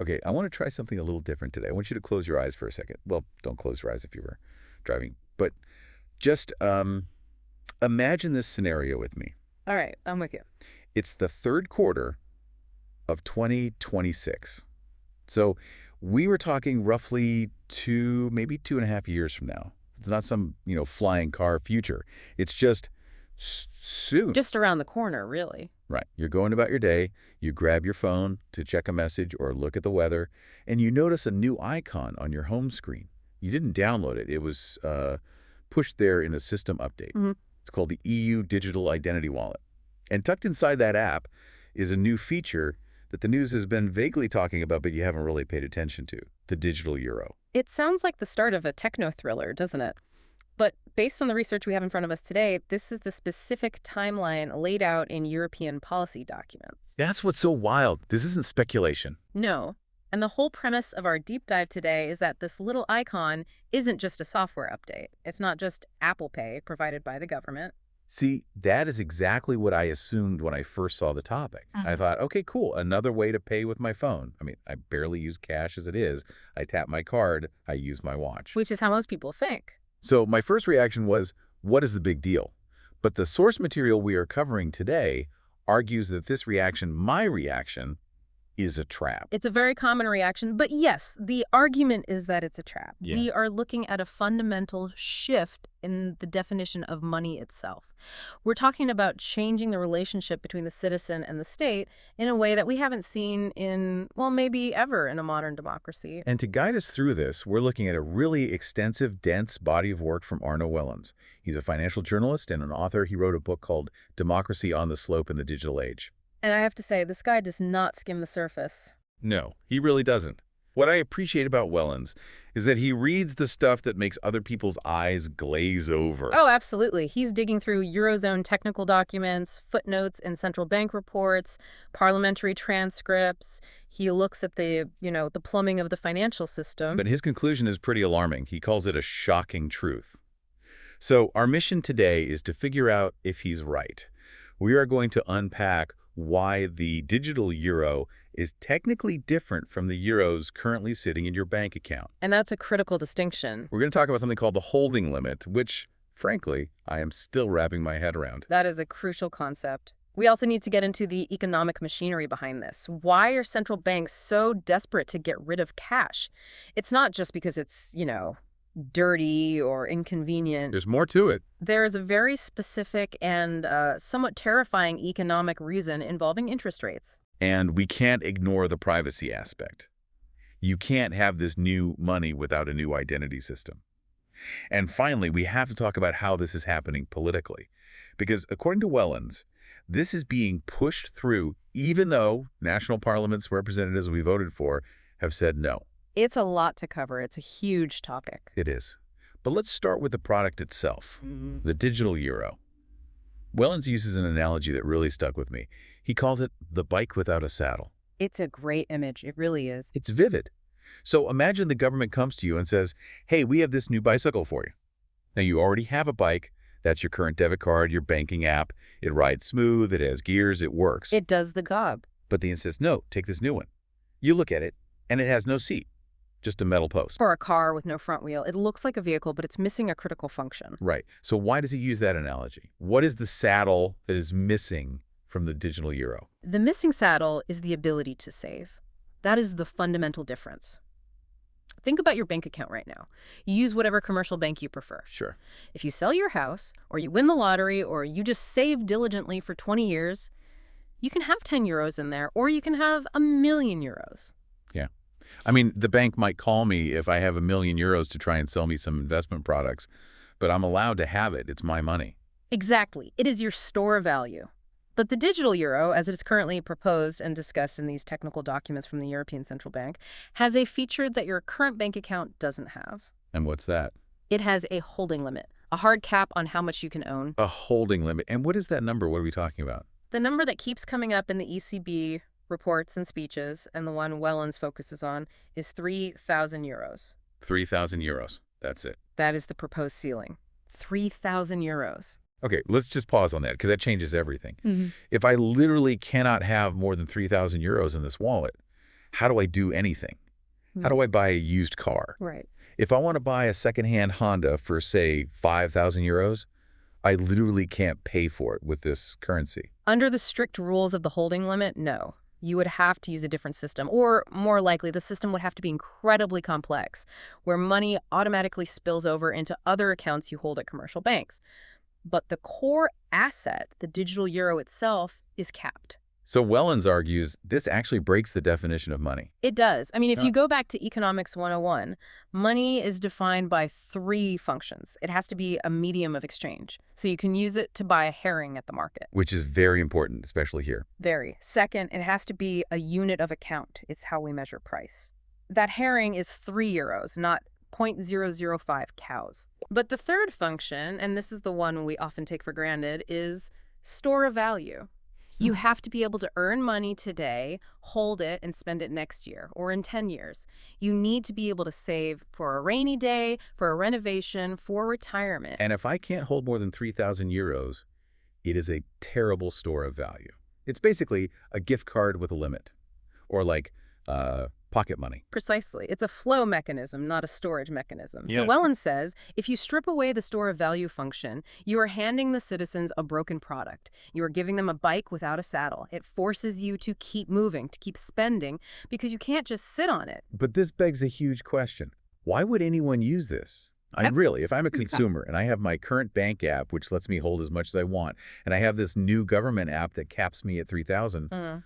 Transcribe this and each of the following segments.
Okay, I want to try something a little different today. I want you to close your eyes for a second. Well, don't close your eyes if you were driving, but just imagine this scenario with me. All right, I'm with you. It's the third quarter of 2026. So we were talking roughly maybe 2.5 years from now. It's not some, flying car future. It's just soon. Just around the corner, really. Right. You're going about your day, you grab your phone to check a message or look at the weather, and you notice a new icon on your home screen. You didn't download it. It was pushed there in a system update. Mm-hmm. It's called the EU Digital Identity Wallet. And tucked inside that app is a new feature that the news has been vaguely talking about, but you haven't really paid attention to, the digital euro. It sounds like the start of a techno-thriller, doesn't it? But based on the research we have in front of us today, this is the specific timeline laid out in European policy documents. That's what's so wild. This isn't speculation. No. And the whole premise of our deep dive today is that this little icon isn't just a software update. It's not just Apple Pay provided by the government. See, that is exactly what I assumed when I first saw the topic. I thought, okay, cool, another way to pay with my phone. I mean, I barely use cash as it is. I tap my card, I use my watch. Which is how most people think. So my first reaction was, what is the big deal? But the source material we are covering today argues that this reaction, my reaction, is a trap. It's a very common reaction, but yes, the argument is that it's a trap. Yeah. We are looking at a fundamental shift in the definition of money itself. We're talking about changing the relationship between the citizen and the state in a way that we haven't seen in, well, maybe ever in a modern democracy. And to guide us through this, we're looking at a really extensive, dense body of work from Arno Wellens. He's a financial journalist and an author. He wrote a book called Democracy on the Slope in the Digital Age. And I have to say, this guy does not skim the surface. No, he really doesn't. What I appreciate about Wellens is that he reads the stuff that makes other people's eyes glaze over. Oh, absolutely. He's digging through Eurozone technical documents, footnotes in central bank reports, parliamentary transcripts. He looks at the plumbing of the financial system. But his conclusion is pretty alarming. He calls it a shocking truth. So our mission today is to figure out if he's right. We are going to unpack why the digital euro is technically different from the euros currently sitting in your bank account. And that's a critical distinction. We're going to talk about something called the holding limit, which, frankly, I am still wrapping my head around. That is a crucial concept. We also need to get into the economic machinery behind this. Why are central banks so desperate to get rid of cash? It's not just because it's, dirty or inconvenient. There's more to it. There is a very specific and somewhat terrifying economic reason involving interest rates. And we can't ignore the privacy aspect. You can't have this new money without a new identity system. And finally, we have to talk about how this is happening politically. Because according to Wellens, this is being pushed through even though national parliament's representatives we voted for have said no. It's a lot to cover. It's a huge topic. It is. But let's start with the product itself, the digital euro. Wellens uses an analogy that really stuck with me. He calls it the bike without a saddle. It's a great image. It really is. It's vivid. So imagine the government comes to you and says, hey, we have this new bicycle for you. Now, you already have a bike. That's your current debit card, your banking app. It rides smooth. It has gears. It works. It does the job. But they insist, no, take this new one. You look at it, and it has no seat. Just a metal post. For a car with no front wheel, it looks like a vehicle, but it's missing a critical function. Right. So why does he use that analogy? What is the saddle that is missing from the digital euro? The missing saddle is the ability to save. That is the fundamental difference. Think about your bank account right now. You use whatever commercial bank you prefer. Sure. If you sell your house, or you win the lottery, or you just save diligently for 20 years, you can have 10 euros in there, or you can have 1,000,000 euros. Yeah. I mean, the bank might call me if I have 1,000,000 euros to try and sell me some investment products, but I'm allowed to have it. It's my money. Exactly. It is your store of value. But the digital euro, as it is currently proposed and discussed in these technical documents from the European Central Bank, has a feature that your current bank account doesn't have. And what's that? It has a holding limit, a hard cap on how much you can own. A holding limit. And what is that number? What are we talking about? The number that keeps coming up in the ECB reports and speeches, and the one Wellens focuses on, is 3,000 euros. 3,000 euros. That's it. That is the proposed ceiling. 3,000 euros. Okay, let's just pause on that because that changes everything. Mm-hmm. If I literally cannot have more than 3,000 euros in this wallet, how do I do anything? How do I buy a used car? Right. If I want to buy a secondhand Honda for, say, 5,000 euros, I literally can't pay for it with this currency. Under the strict rules of the holding limit, no. You would have to use a different system, or more likely, the system would have to be incredibly complex, where money automatically spills over into other accounts you hold at commercial banks. But the core asset, the digital euro itself, is capped. So Wellens argues this actually breaks the definition of money. It does. I mean, if you go back to Economics 101, money is defined by 3 functions. It has to be a medium of exchange. So you can use it to buy a herring at the market. Which is very important, especially here. Very. Second, it has to be a unit of account. It's how we measure price. That herring is 3 euros, not 0.005 cows. But the third function, and this is the one we often take for granted, is store of value. You have to be able to earn money today, hold it, and spend it next year or in 10 years. You need to be able to save for a rainy day, for a renovation, for retirement. And if I can't hold more than 3,000 euros, it is a terrible store of value. It's basically a gift card with a limit, or like pocket money. Precisely. It's a flow mechanism, not a storage mechanism. Yeah. So Wellens says, if you strip away the store of value function, you are handing the citizens a broken product. You are giving them a bike without a saddle. It forces you to keep moving, to keep spending, because you can't just sit on it. But this begs a huge question. Why would anyone use this? If I'm a consumer and I have my current bank app, which lets me hold as much as I want, and I have this new government app that caps me at 3,000,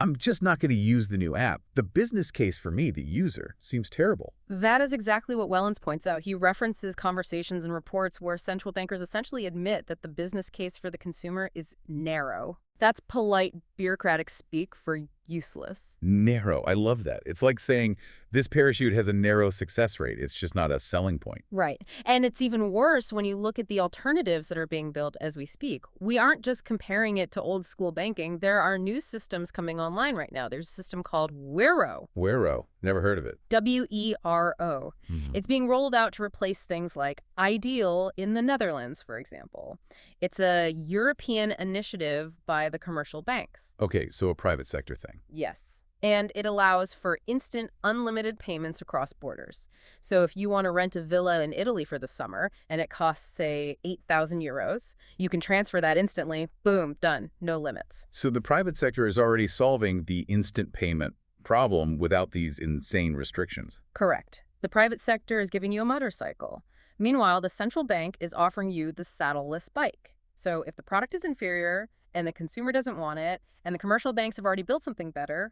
I'm just not going to use the new app. The business case for me, the user, seems terrible. That is exactly what Wellens points out. He references conversations and reports where central bankers essentially admit that the business case for the consumer is narrow. That's polite bureaucratic speak for useless. Narrow. I love that. It's like saying this parachute has a narrow success rate. It's just not a selling point. Right. And it's even worse when you look at the alternatives that are being built as we speak. We aren't just comparing it to old school banking. There are new systems coming online right now. There's a system called Wero. Wero. Never heard of it. W-E-R-O. It's being rolled out to replace things like Ideal in the Netherlands, for example. It's a European initiative by the commercial banks. Okay, so a private sector thing. Yes. And it allows for instant, unlimited payments across borders. So if you want to rent a villa in Italy for the summer and it costs, say, 8,000 euros, you can transfer that instantly. Boom, done. No limits. So the private sector is already solving the instant payment problem without these insane restrictions. Correct. The private sector is giving you a motorcycle. Meanwhile, the central bank is offering you the saddleless bike. So if the product is inferior and the consumer doesn't want it and the commercial banks have already built something better,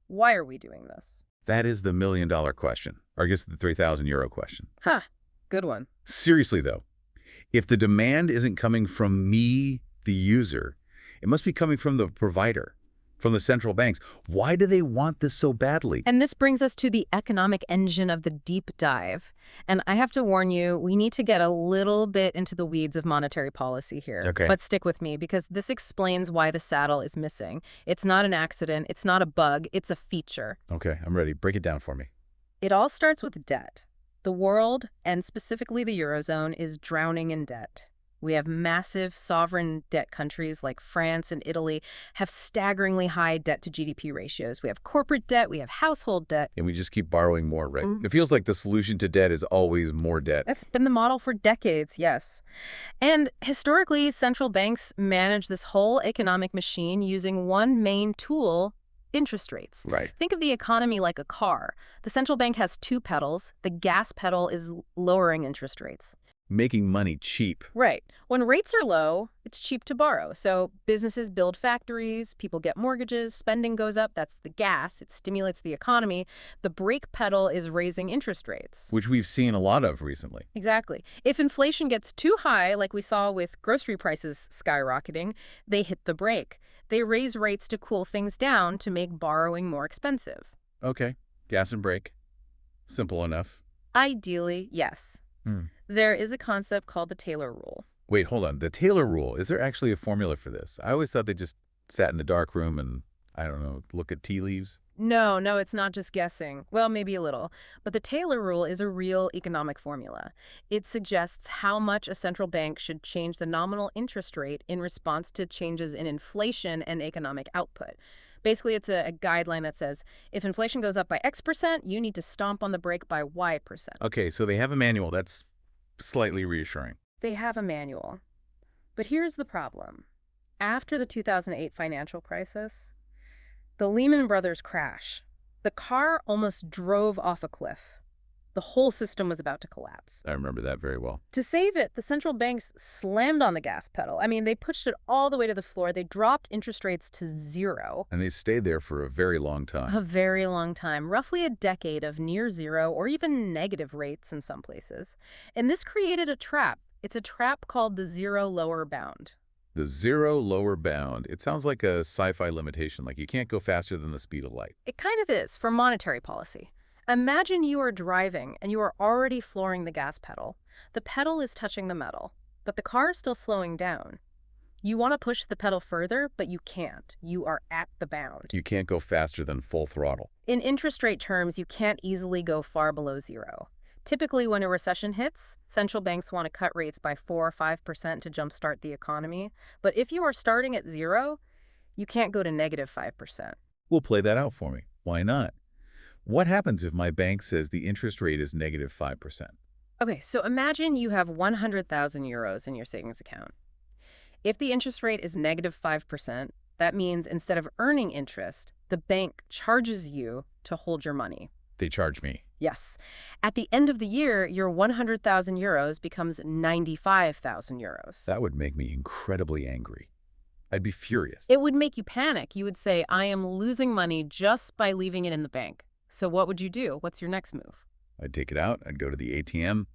why are we doing this? That is the million-dollar question, or I guess the 3,000 euro question. Good one. Seriously, though, if the demand isn't coming from me, the user, it must be coming from the provider, from the central banks. Why do they want this so badly? And this brings us to the economic engine of the deep dive. And I have to warn you, we need to get a little bit into the weeds of monetary policy here. Okay. But stick with me, because this explains why the saddle is missing. It's not an accident. It's not a bug. It's a feature. Okay, I'm ready. Break it down for me. It all starts with debt. The world, and specifically the Eurozone, is drowning in debt. We have massive sovereign debt countries like France and Italy have staggeringly high debt to GDP ratios. We have corporate debt, we have household debt. And we just keep borrowing more, right? It feels like the solution to debt is always more debt. That's been the model for decades, yes. And historically, central banks manage this whole economic machine using one main tool: interest rates. Right. Think of the economy like a car. The central bank has 2 pedals. The gas pedal is lowering interest rates. Making money cheap. Right. When rates are low, it's cheap to borrow. So businesses build factories, people get mortgages, spending goes up. That's the gas. It stimulates the economy. The brake pedal is raising interest rates. Which we've seen a lot of recently. Exactly. If inflation gets too high, like we saw with grocery prices skyrocketing, they hit the brake. They raise rates to cool things down to make borrowing more expensive. Okay. Gas and brake. Simple enough. Ideally, yes. There is a concept called the Taylor rule. Wait, hold on. The Taylor rule, is there actually a formula for this? I always thought they just sat in a dark room and, I don't know, look at tea leaves. No, it's not just guessing. Well, maybe a little. But the Taylor rule is a real economic formula. It suggests how much a central bank should change the nominal interest rate in response to changes in inflation and economic output. Basically, it's a guideline that says, if inflation goes up by X%, you need to stomp on the brake by Y%. Okay, so they have a manual. That's slightly reassuring. They have a manual. But here's the problem. After the 2008 financial crisis, the Lehman Brothers crash, the car almost drove off a cliff. The whole system was about to collapse. I remember that very well. To save it, the central banks slammed on the gas pedal. I mean, they pushed it all the way to the floor. They dropped interest rates to 0. And they stayed there for a very long time. A very long time, roughly a decade of near zero or even negative rates in some places. And this created a trap. It's a trap called the zero lower bound. The zero lower bound. It sounds like a sci-fi limitation, like you can't go faster than the speed of light. It kind of is for monetary policy. Imagine you are driving and you are already flooring the gas pedal. The pedal is touching the metal, but the car is still slowing down. You want to push the pedal further, but you can't. You are at the bound. You can't go faster than full throttle. In interest rate terms, you can't easily go far below 0. Typically, when a recession hits, central banks want to cut rates by 4 or 5% to jumpstart the economy. But if you are starting at 0, you can't go to -5%. Well, play that out for me. Why not? What happens if my bank says the interest rate is -5%? Okay, so imagine you have 100,000 euros in your savings account. If the interest rate is -5%, that means instead of earning interest, the bank charges you to hold your money. They charge me. Yes. At the end of the year, your 100,000 euros becomes 95,000 euros. That would make me incredibly angry. I'd be furious. It would make you panic. You would say, I am losing money just by leaving it in the bank. So what would you do? What's your next move? I'd take it out. I'd go to the ATM,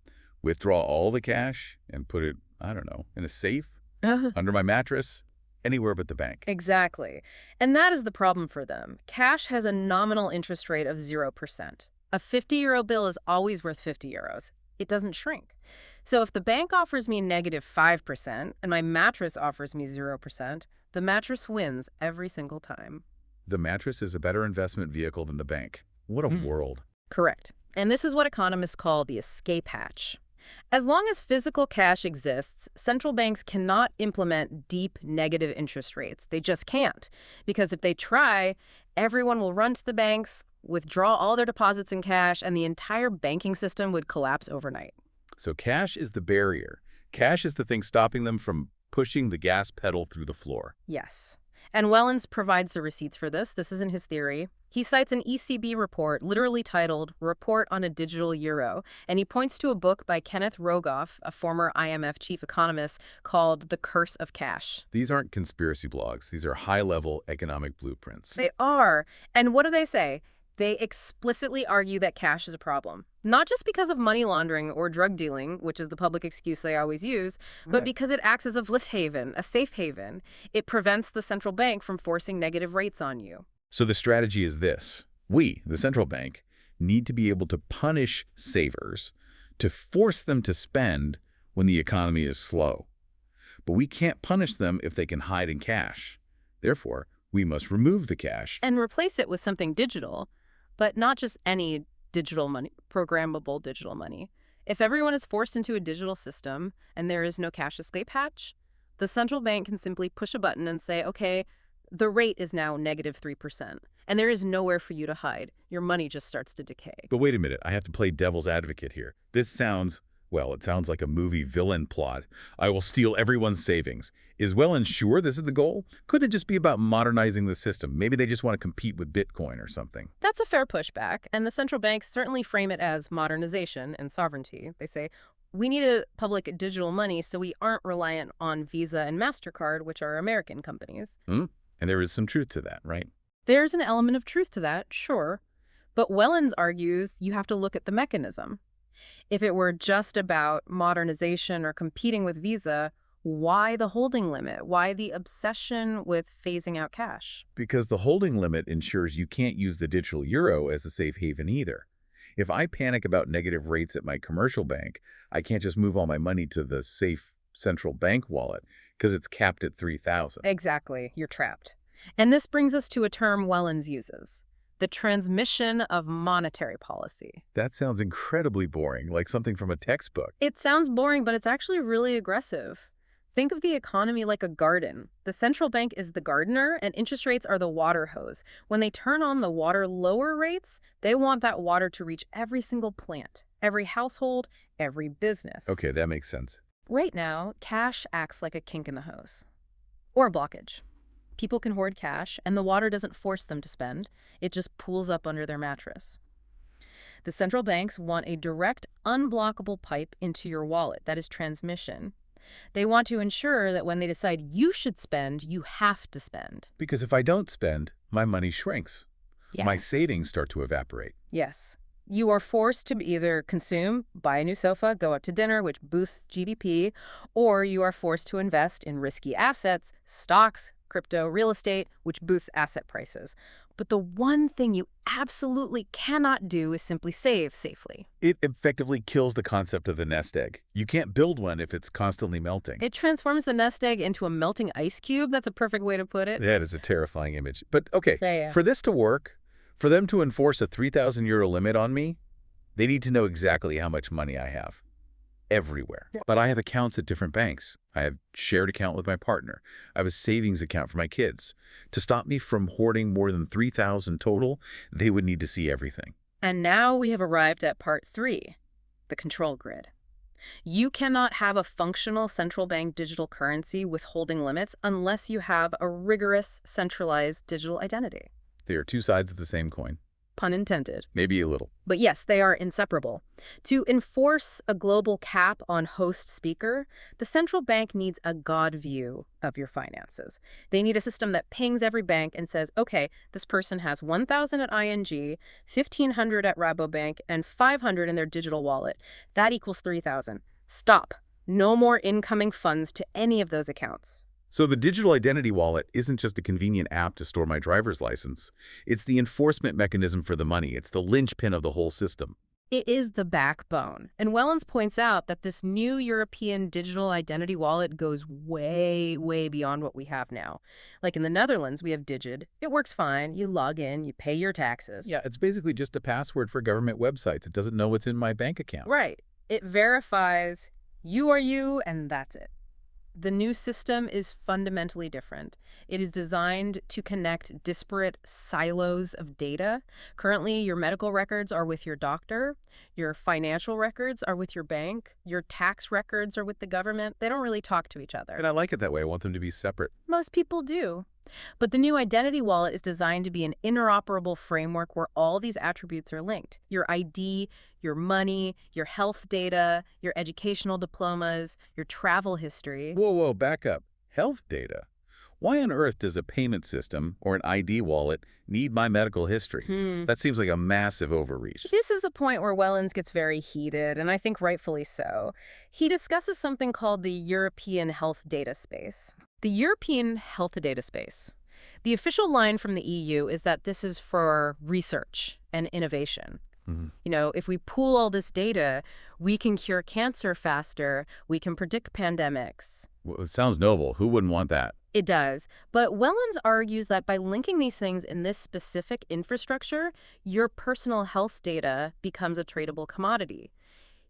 withdraw all the cash, and put it, I don't know, in a safe, under my mattress, anywhere but the bank. Exactly. And that is the problem for them. Cash has a nominal interest rate of 0%. A 50-euro bill is always worth 50 euros. It doesn't shrink. So if the bank offers me -5% and my mattress offers me 0%, the mattress wins every single time. The mattress is a better investment vehicle than the bank. What a world. Correct. And this is what economists call the escape hatch. As long as physical cash exists, central banks cannot implement deep negative interest rates. They just can't. Because if they try, everyone will run to the banks, withdraw all their deposits in cash, and the entire banking system would collapse overnight. So cash is the barrier. Cash is the thing stopping them from pushing the gas pedal through the floor. Yes. And Wellens provides the receipts for this. This isn't his theory. He cites an ECB report literally titled Report on a Digital Euro, and he points to a book by Kenneth Rogoff, a former IMF chief economist, called The Curse of Cash. These aren't conspiracy blogs. These are high-level economic blueprints. They are. And what do they say? They explicitly argue that cash is a problem, not just because of money laundering or drug dealing, which is the public excuse they always use, but because it acts as a lift haven, a safe haven. It prevents the central bank from forcing negative rates on you. So the strategy is this. We, the central bank, need to be able to punish savers, to force them to spend when the economy is slow. But we can't punish them if they can hide in cash. Therefore, we must remove the cash. And replace it with something digital. But not just any digital money, programmable digital money. If everyone is forced into a digital system and there is no cash escape hatch, the central bank can simply push a button and say, okay, the rate is now -3%, and there is nowhere for you to hide. Your money just starts to decay. But wait a minute, I have to play devil's advocate here. This sounds, well, it sounds like a movie villain plot. I will steal everyone's savings. Is Wellens sure this is the goal? Could it just be about modernizing the system? Maybe they just want to compete with Bitcoin or something. That's a fair pushback, and the central banks certainly frame it as modernization and sovereignty. They say, we need a public digital money so we aren't reliant on Visa and MasterCard, which are American companies. And there is some truth to that, right? There's an element of truth to that, sure. But Wellens argues you have to look at the mechanism. If it were just about modernization or competing with Visa, why the holding limit? Why the obsession with phasing out cash? Because the holding limit ensures you can't use the digital euro as a safe haven either. If I panic about negative rates at my commercial bank, I can't just move all my money to the safe central bank wallet because it's capped at 3,000. Exactly. You're trapped. And this brings us to a term Wellens uses. The transmission of monetary policy. That sounds incredibly boring, like something from a textbook. It sounds boring, but it's actually really aggressive. Think of the economy like a garden. The central bank is the gardener, and interest rates are the water hose. When they turn on the water lower rates, they want that water to reach every single plant, every household, every business. Okay, that makes sense. Right now, cash acts like a kink in the hose. Or a blockage. People can hoard cash, and the water doesn't force them to spend. It just pools up under their mattress. The central banks want a direct, unblockable pipe into your wallet. That is transmission. They want to ensure that when they decide you should spend, you have to spend. Because if I don't spend, my money shrinks. Yes. My savings start to evaporate. Yes. You are forced to either consume, buy a new sofa, go out to dinner, which boosts GDP, or you are forced to invest in risky assets, stocks, crypto, real estate, which boosts asset prices. But the one thing you absolutely cannot do is simply save safely. It effectively kills the concept of the nest egg. You can't build one if it's constantly melting. It transforms the nest egg into a melting ice cube. That's a perfect way to put it. That is a terrifying image. But okay, Yeah. for this to work, for them to enforce a 3,000 euro limit on me, they need to know exactly how much money I have. Everywhere. But I have accounts at different banks. I have shared account with my partner. I have a savings account for my kids. To stop me from hoarding more than 3,000 total, they would need to see everything. And now we have arrived at part 3, the control grid. You cannot have a functional central bank digital currency with holding limits unless you have a rigorous centralized digital identity. They are two sides of the same coin. Pun intended. Maybe a little. But yes, they are inseparable. To enforce a global cap on host speaker, the central bank needs a God view of your finances. They need a system that pings every bank and says, okay, this person has 1,000 at ING, 1,500 at Rabobank, and 500 in their digital wallet. That equals 3,000. Stop. No more incoming funds to any of those accounts. So the digital identity wallet isn't just a convenient app to store my driver's license. It's the enforcement mechanism for the money. It's the linchpin of the whole system. It is the backbone. And Wellens points out that this new European digital identity wallet goes way, way beyond what we have now. Like in the Netherlands, we have Digid. It works fine. You log in, you pay your taxes. Yeah, it's basically just a password for government websites. It doesn't know what's in my bank account. Right. It verifies you are you, and that's it. The new system is fundamentally different. It is designed to connect disparate silos of data. Currently, your medical records are with your doctor, your financial records are with your bank, your tax records are with the government. They don't really talk to each other. And I like it that way. I want them to be separate. Most people do. But the new identity wallet is designed to be an interoperable framework where all these attributes are linked. Your ID, your money, your health data, your educational diplomas, your travel history. Whoa, back up. Health data? Why on earth does a payment system or an ID wallet need my medical history? That seems like a massive overreach. This is a point where Wellens gets very heated, and I think rightfully so. He discusses something called the European Health Data Space. The European Health Data Space. The official line from the EU is that this is for research and innovation. You know, if we pool all this data, we can cure cancer faster, we can predict pandemics. Well, it sounds noble. Who wouldn't want that? It does. But Wellens argues that by linking these things in this specific infrastructure, your personal health data becomes a tradable commodity.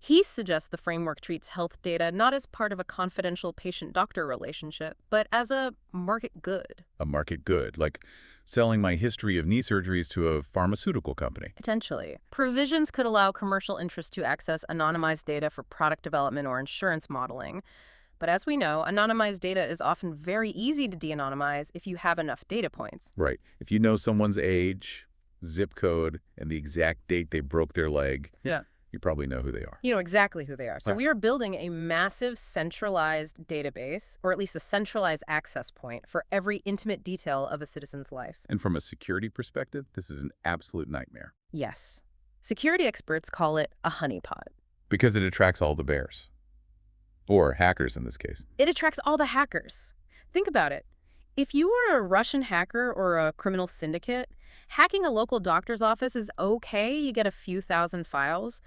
He suggests the framework treats health data not as part of a confidential patient-doctor relationship, but as a market good. A market good, like selling my history of knee surgeries to a pharmaceutical company. Potentially. Provisions could allow commercial interests to access anonymized data for product development or insurance modeling. But as we know, anonymized data is often very easy to de-anonymize if you have enough data points. Right. If you know someone's age, zip code, and the exact date they broke their leg, you probably know who they are. You know exactly who they are. So Right. we are building a massive centralized database, or at least a centralized access point for every intimate detail of a citizen's life. And from a security perspective, this is an absolute nightmare. Yes. Security experts call it a honeypot. Because it attracts all the bears. Or hackers in this case. It attracts all the hackers. Think about it. If you were a Russian hacker or a criminal syndicate, hacking a local doctor's office is okay. You get a few thousand files.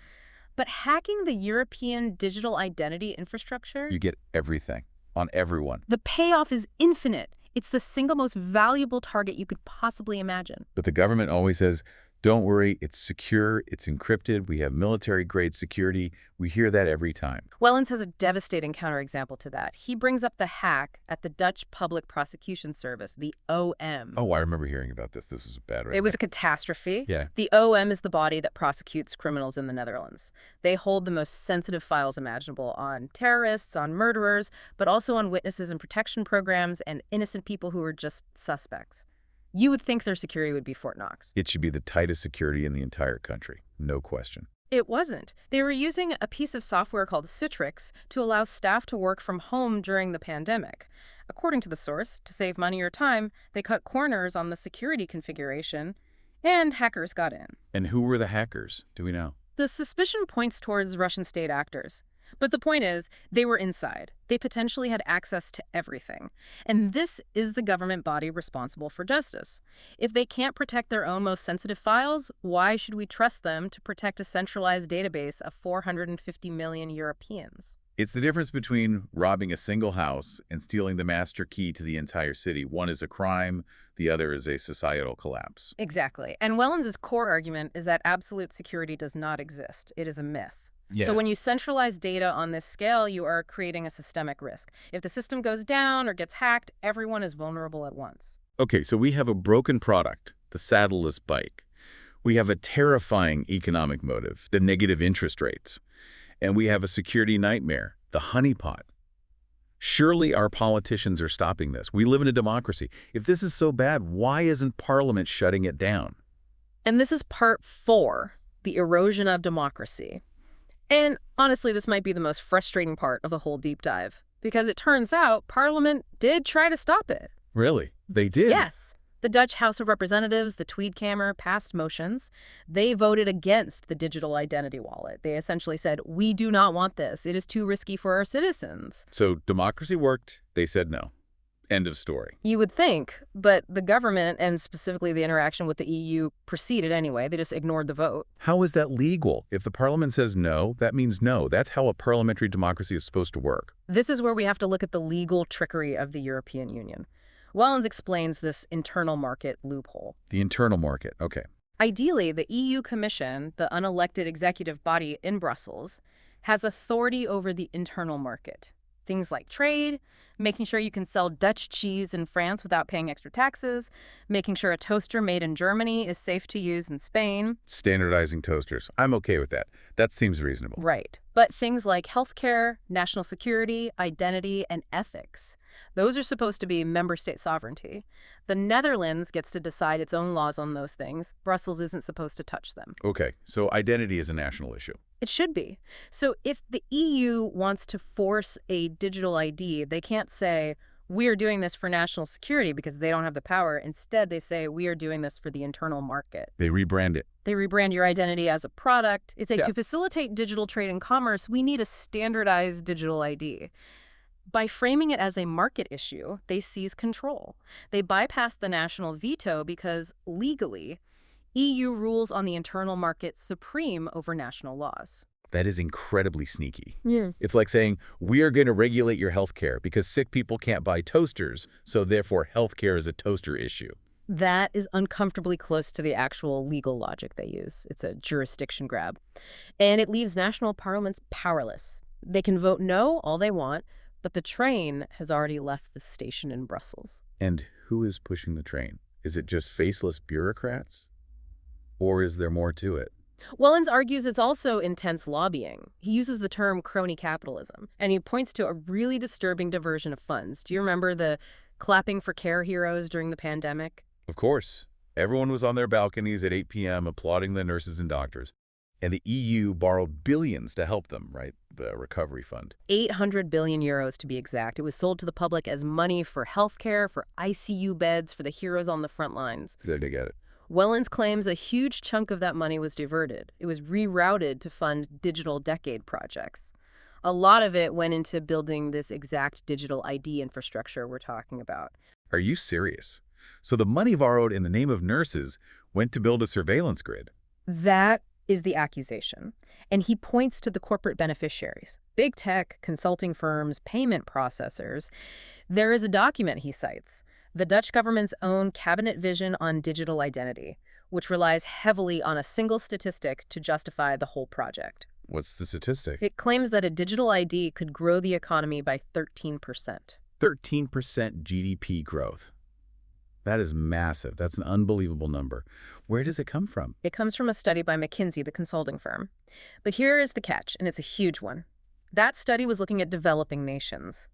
But hacking the European digital identity infrastructure? You get everything on everyone. The payoff is infinite. It's the single most valuable target you could possibly imagine. But the government always says, Don't worry, it's secure, it's encrypted, we have military-grade security. We hear that every time. Wellens has a devastating counterexample to that. He brings up the hack at the Dutch Public Prosecution Service, the OM. Oh, I remember hearing about this. This was bad, right? It was a catastrophe. Yeah. The OM is the body that prosecutes criminals in the Netherlands. They hold the most sensitive files imaginable on terrorists, on murderers, but also on witnesses and protection programs and innocent people who are just suspects. You would think their security would be Fort Knox. It should be the tightest security in the entire country, no question. It wasn't. They were using a piece of software called Citrix to allow staff to work from home during the pandemic. According to the source, to save money or time, they cut corners on the security configuration, and hackers got in. And who were the hackers? Do we know? The suspicion points towards Russian state actors. But the point is, they were inside. They potentially had access to everything. And this is the government body responsible for justice. If they can't protect their own most sensitive files, why should we trust them to protect a centralized database of 450 million Europeans? It's the difference between robbing a single house and stealing the master key to the entire city. One is a crime, the other is a societal collapse. Exactly. And Wellens' core argument is that absolute security does not exist. It is a myth. Yeah. So when you centralize data on this scale, you are creating a systemic risk. If the system goes down or gets hacked, everyone is vulnerable at once. Okay, so we have a broken product, the saddleless bike. We have a terrifying economic motive, the negative interest rates. And we have a security nightmare, the honeypot. Surely our politicians are stopping this. We live in a democracy. If this is so bad, why isn't Parliament shutting it down? And this is part 4, the erosion of democracy. And honestly, this might be the most frustrating part of the whole deep dive, because it turns out Parliament did try to stop it. Really? They did? Yes. The Dutch House of Representatives, the Tweedkamer, passed motions. They voted against the digital identity wallet. They essentially said, we do not want this. It is too risky for our citizens. So democracy worked. They said no. End of story. You would think, but the government, and specifically the interaction with the EU, proceeded anyway. They just ignored the vote. How is that legal? If the parliament says no, that means no. That's how a parliamentary democracy is supposed to work. This is where we have to look at the legal trickery of the European Union. Wellens explains this internal market loophole. The internal market, okay. Ideally, the EU Commission, the unelected executive body in Brussels, has authority over the internal market. Things like trade, making sure you can sell Dutch cheese in France without paying extra taxes, making sure a toaster made in Germany is safe to use in Spain. Standardizing toasters. I'm okay with that. That seems reasonable. Right. But things like healthcare, national security, identity, and ethics, those are supposed to be member state sovereignty. The Netherlands gets to decide its own laws on those things. Brussels isn't supposed to touch them. Okay, so identity is a national issue. It should be. So if the EU wants to force a digital ID, they can't say, we are doing this for national security because they don't have the power. Instead, they say, we are doing this for the internal market. They rebrand it. They rebrand your identity as a product. It's Yeah. to facilitate digital trade and commerce, we need a standardized digital ID. By framing it as a market issue, they seize control. They bypass the national veto because, legally, EU rules on the internal market supreme over national laws. That is incredibly sneaky. Yeah. It's like saying, we are going to regulate your health care because sick people can't buy toasters, so therefore health care is a toaster issue. That is uncomfortably close to the actual legal logic they use. It's a jurisdiction grab. And it leaves national parliaments powerless. They can vote no all they want, but the train has already left the station in Brussels. And who is pushing the train? Is it just faceless bureaucrats? Or is there more to it? Wellens argues it's also intense lobbying. He uses the term crony capitalism, and he points to a really disturbing diversion of funds. Do you remember the clapping for care heroes during the pandemic? Of course. Everyone was on their balconies at 8 p.m. applauding the nurses and doctors. And the EU borrowed billions to help them, right? The recovery fund. 800 billion euros to be exact. It was sold to the public as money for healthcare, for ICU beds, for the heroes on the front lines. There to get it. Wellens claims a huge chunk of that money was diverted. It was rerouted to fund digital decade projects. A lot of it went into building this exact digital ID infrastructure we're talking about. Are you serious? So the money borrowed in the name of nurses went to build a surveillance grid? That is the accusation. And he points to the corporate beneficiaries, big tech, consulting firms, payment processors. There is a document he cites, the Dutch government's own cabinet vision on digital identity, which relies heavily on a single statistic to justify the whole project. What's the statistic? It claims that a digital ID could grow the economy by 13%. 13% GDP growth. That is massive. That's an unbelievable number. Where does it come from? It comes from a study by McKinsey, the consulting firm. But here is the catch, and it's a huge one. That study was looking at developing nations,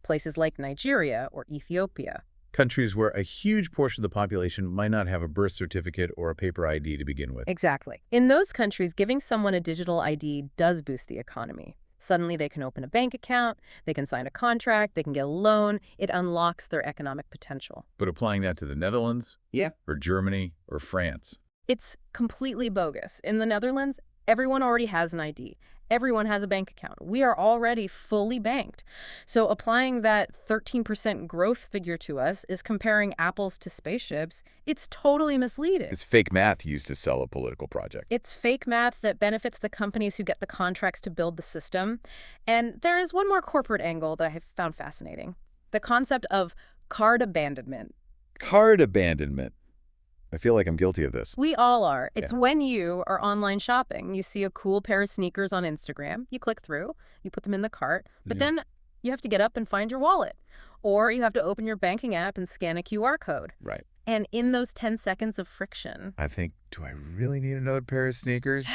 places like Nigeria or Ethiopia. Countries where a huge portion of the population might not have a birth certificate or a paper ID to begin with. Exactly. In those countries, giving someone a digital ID does boost the economy. Suddenly, they can open a bank account, they can sign a contract, they can get a loan. It unlocks their economic potential. But applying that to the Netherlands? Yeah. Or Germany or France? It's completely bogus. In the Netherlands, everyone already has an ID. Everyone has a bank account. We are already fully banked. So applying that 13% growth figure to us is comparing apples to spaceships. It's totally misleading. It's fake math used to sell a political project. It's fake math that benefits the companies who get the contracts to build the system. And there is one more corporate angle that I have found fascinating. The concept of card abandonment. Card abandonment. I feel like I'm guilty of this. We all are. It's Yeah. when you are online shopping. You see a cool pair of sneakers on Instagram. You click through. You put them in the cart. But Yeah. then you have to get up and find your wallet. Or you have to open your banking app and scan a QR code. Right. And in those 10 seconds of friction... I think, do I really need another pair of sneakers?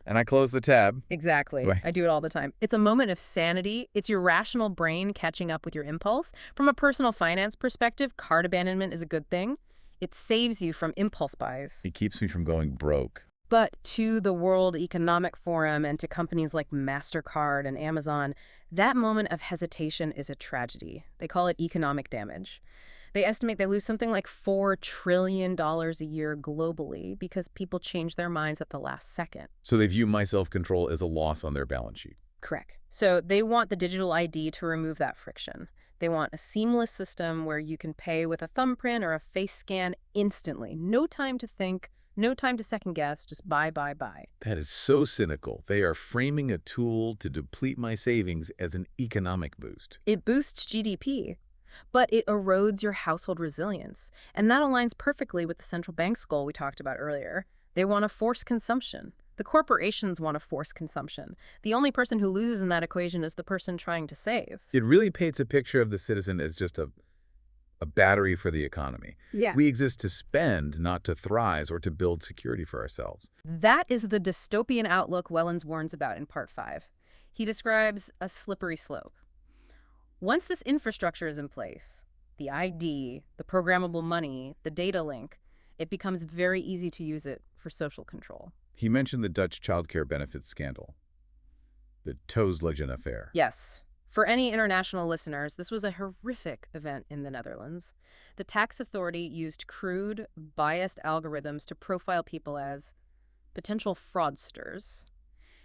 And I close the tab. Exactly. Right. I do it all the time. It's a moment of sanity. It's your rational brain catching up with your impulse. From a personal finance perspective, cart abandonment is a good thing. It saves you from impulse buys. It keeps me from going broke. But to the World Economic Forum and to companies like MasterCard and Amazon, that moment of hesitation is a tragedy. They call it economic damage. They estimate they lose something like $4 trillion a year globally because people change their minds at the last second. So they view my self-control as a loss on their balance sheet. Correct. So they want the digital ID to remove that friction. They want a seamless system where you can pay with a thumbprint or a face scan instantly. No time to think, no time to second guess, just buy. That is so cynical. They are framing a tool to deplete my savings as an economic boost. It boosts GDP, but it erodes your household resilience. And that aligns perfectly with the central bank's goal we talked about earlier. They want to force consumption. The corporations want to force consumption. The only person who loses in that equation is the person trying to save. It really paints a picture of the citizen as just a battery for the economy. Yeah. We exist to spend, not to thrive or to build security for ourselves. That is the dystopian outlook Wellens warns about in Part 5. He describes a slippery slope. Once this infrastructure is in place, the ID, the programmable money, the data link, it becomes very easy to use it for social control. He mentioned the Dutch childcare benefits scandal, the Toeslegen affair. Yes. For any international listeners, this was a horrific event in the Netherlands. The tax authority used crude, biased algorithms to profile people as potential fraudsters.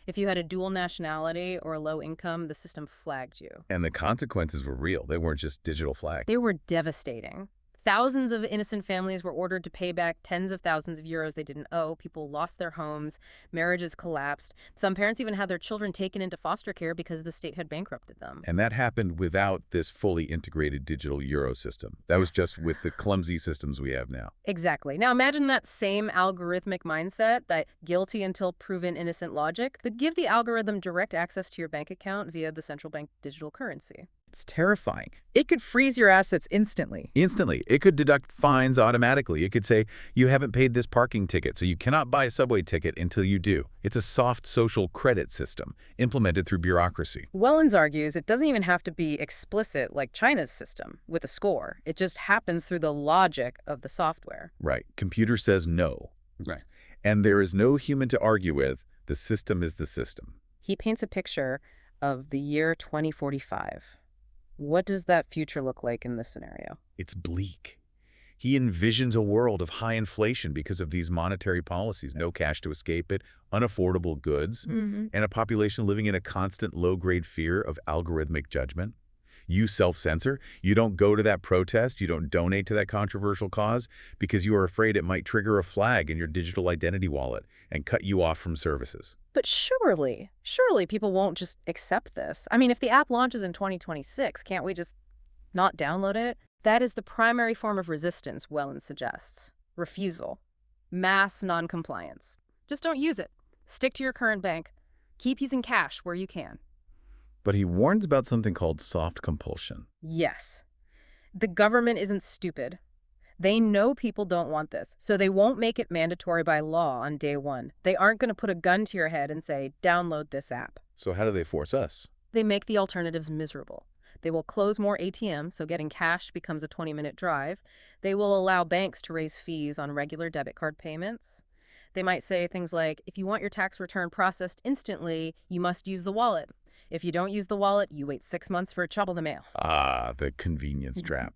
If you had a dual nationality or low income, the system flagged you. And the consequences were real. They weren't just digital flags. They were devastating. Thousands of innocent families were ordered to pay back tens of thousands of euros they didn't owe. People lost their homes. Marriages collapsed. Some parents even had their children taken into foster care because the state had bankrupted them. And that happened without this fully integrated digital euro system. That was just with the clumsy systems we have now. Exactly. Now imagine that same algorithmic mindset, that guilty until proven innocent logic, but give the algorithm direct access to your bank account via the central bank digital currency. It's terrifying. It could freeze your assets instantly. Instantly. It could deduct fines automatically. It could say, you haven't paid this parking ticket, so you cannot buy a subway ticket until you do. It's a soft social credit system implemented through bureaucracy. Wellens argues it doesn't even have to be explicit like China's system with a score. It just happens through the logic of the software. Right. Computer says no. Right. And there is no human to argue with. The system is the system. He paints a picture of the year 2045. What does that future look like in this scenario? It's bleak. He envisions a world of high inflation because of these monetary policies, no cash to escape it, unaffordable goods, and a population living in a constant low-grade fear of algorithmic judgment. You self-censor. You don't go to that protest. You don't donate to that controversial cause because you are afraid it might trigger a flag in your digital identity wallet and cut you off from services. But surely people won't just accept this. I mean, if the app launches in 2026, can't we just not download it? That is the primary form of resistance, Wellens suggests. Refusal. Mass noncompliance. Just don't use it. Stick to your current bank. Keep using cash where you can. But he warns about something called soft compulsion. Yes. The government isn't stupid. They know people don't want this, so they won't make it mandatory by law on day one. They aren't going to put a gun to your head and say, download this app. So how do they force us? They make the alternatives miserable. They will close more ATMs, so getting cash becomes a 20-minute drive. They will allow banks to raise fees on regular debit card payments. They might say things like, if you want your tax return processed instantly, you must use the wallet. If you don't use the wallet, you wait 6 months for a chop in the mail. Ah, the convenience trap.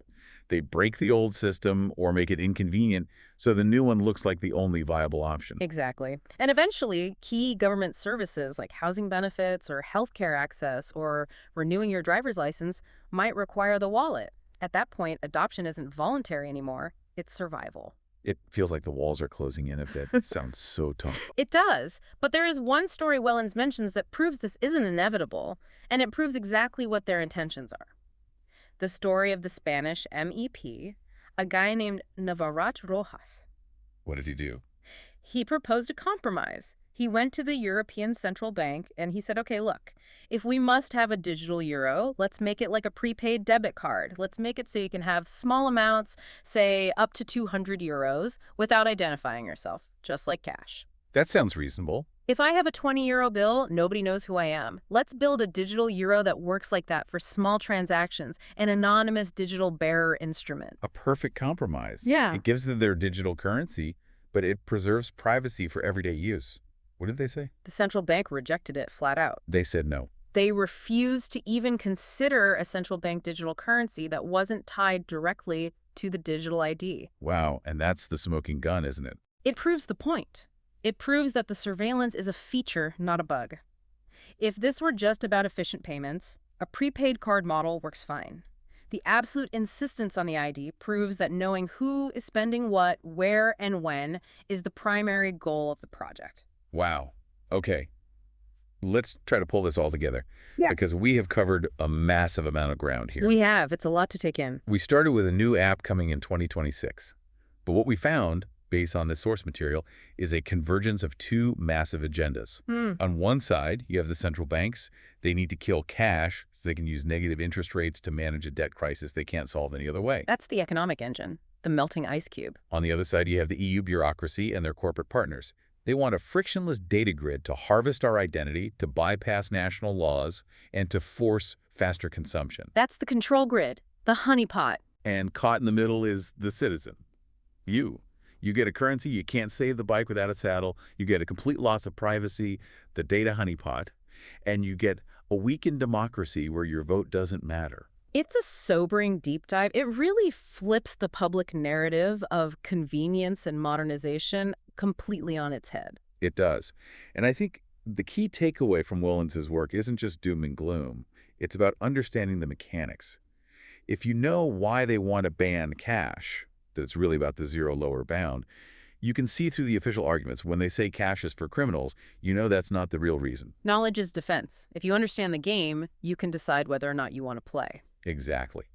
They break the old system or make it inconvenient so the new one looks like the only viable option. Exactly. And eventually, key government services like housing benefits or healthcare access or renewing your driver's license might require the wallet. At that point, adoption isn't voluntary anymore. It's survival. It feels like the walls are closing in a bit. It sounds so tough. It does. But there is one story Wellens mentions that proves this isn't inevitable, and it proves exactly what their intentions are. The story of the Spanish MEP, a guy named Navarrete Rojas. What did he do? He proposed a compromise. He went to the European Central Bank and he said, okay, look, if we must have a digital euro, let's make it like a prepaid debit card. Let's make it so you can have small amounts, say up to 200 euros, without identifying yourself, just like cash. That sounds reasonable. If I have a 20-euro bill, nobody knows who I am. Let's build a digital euro that works like that for small transactions, an anonymous digital bearer instrument. A perfect compromise. Yeah. It gives them their digital currency, but it preserves privacy for everyday use. What did they say? The central bank rejected it flat out. They said no. They refused to even consider a central bank digital currency that wasn't tied directly to the digital ID. Wow, and that's the smoking gun, isn't it? It proves the point. It proves that the surveillance is a feature, not a bug. If this were just about efficient payments, a prepaid card model works fine. The absolute insistence on the ID proves that knowing who is spending what, where, and when is the primary goal of the project. Wow. Okay. Let's try to pull this all together. Yeah. Because we have covered a massive amount of ground here. We have. It's a lot to take in. We started with a new app coming in 2026. But what we found, based on this source material, is a convergence of two massive agendas. On one side, you have the central banks. They need to kill cash so they can use negative interest rates to manage a debt crisis they can't solve any other way. That's the economic engine, the melting ice cube. On the other side, you have the EU bureaucracy and their corporate partners. They want a frictionless data grid to harvest our identity, to bypass national laws, and to force faster consumption. That's the control grid, the honeypot. And caught in the middle is the citizen. You. You get a currency, you can't save the bike without a saddle, you get a complete loss of privacy, the data honeypot, and you get a weakened democracy where your vote doesn't matter. It's a sobering deep dive. It really flips the public narrative of convenience and modernization completely on its head. It does. And I think the key takeaway from Wellens' work isn't just doom and gloom. It's about understanding the mechanics. If you know why they want to ban cash, that it's really about the zero lower bound, you can see through the official arguments. When they say cash is for criminals, you know that's not the real reason. Knowledge is defense. If you understand the game, you can decide whether or not you want to play. Exactly.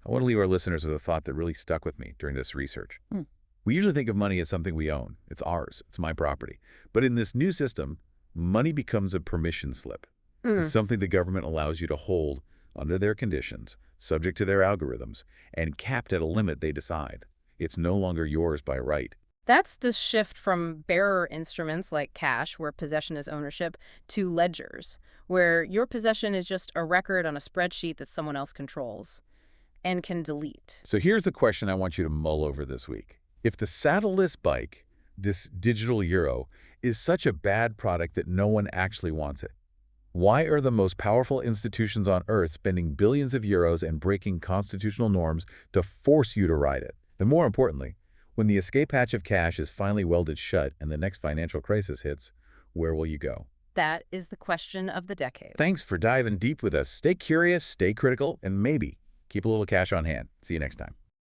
I want to leave our listeners with a thought that really stuck with me during this research. We usually think of money as something we own. It's ours. It's my property. But in this new system, money becomes a permission slip. It's something the government allows you to hold under their conditions, subject to their algorithms, and capped at a limit they decide. It's no longer yours by right. That's the shift from bearer instruments like cash, where possession is ownership, to ledgers, where your possession is just a record on a spreadsheet that someone else controls and can delete. So here's the question I want you to mull over this week. If the saddleless bike, this digital euro, is such a bad product that no one actually wants it, why are the most powerful institutions on Earth spending billions of euros and breaking constitutional norms to force you to ride it? And more importantly, when the escape hatch of cash is finally welded shut and the next financial crisis hits, where will you go? That is the question of the decade. Thanks for diving deep with us. Stay curious, stay critical, and maybe keep a little cash on hand. See you next time.